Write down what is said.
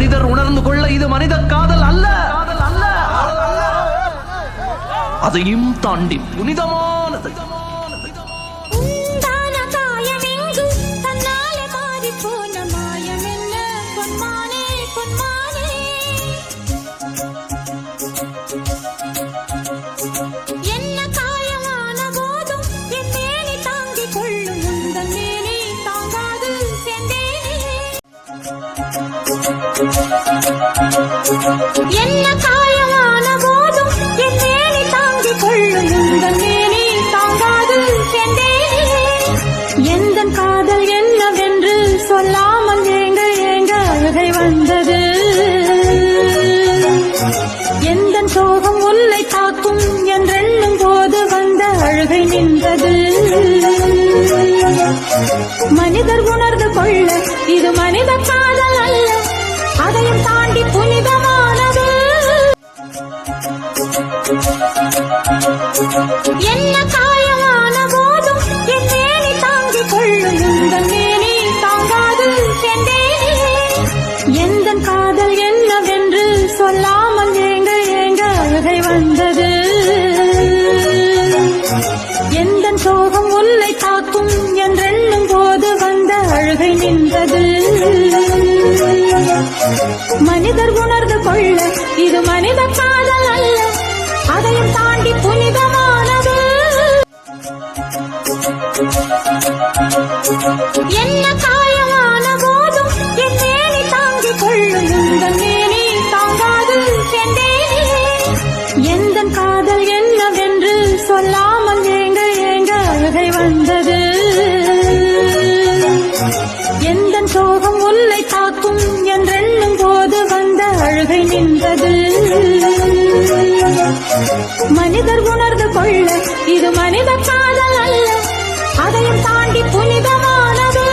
மனிதர் உணர்ந்து கொள்ள இது மனித காதல் அல்ல, அதையும் தாண்டி புனிதமானது. என்ன காயமான போதும் என் மேனி தாங்கிக் கொள்ளும் உந்தன் மேனி தாங்காது சென்றேனே. எந்தன் காதல் என்னவென்று சொல்லாமல் ஏங்க ஏங்க அழுகை வந்தது. எந்தன் சோகம் உன்னை தாக்கும் என்றெண்ணும் போது வந்த அழுகை நின்றது. மனிதர் உணர்ந்து கொள்ள இது மனித காதல் அல்ல, அதையும் தாண்டி புனிதமானது. என்ன காயமான போதும் என் மேனி தாங்கிக் கொள்ளும் உந்தன் மேனி தாங்காது சென்றேனே. எந்தன் காதல் என்னவென்று சொல்லாமல் ஏங்க ஏங்க அழுகை வந்தது. எந்தன் சோகம் உன்னை தாக்கும் என்றெண்ணும் போது வந்த அழுகை நின்றது. மனிதர் உணர்ந்து கொள்ள இது மனித காதல் அல்ல, அதையும் தாண்டி புனிதமானது. என்ன காயமான போதும் என் மேனி தாங்கிக் கொள்ளும் உந்தன் மேனி தாங்காது சென்றேனே. எந்தன் காதல் என்னவென்று சொல்லாமல் ஏங்க ஏங்க அழுகை வந்தது. எந்தன் சோகம் உன்னை தாக்கும் என்றெண்ணும் போது வந்த அழுகை நின்றது. மனிதர் உணர்ந்து கொள்ள இது மனித காதல் அல்ல, அதையும் தாண்டி புனிதமானது.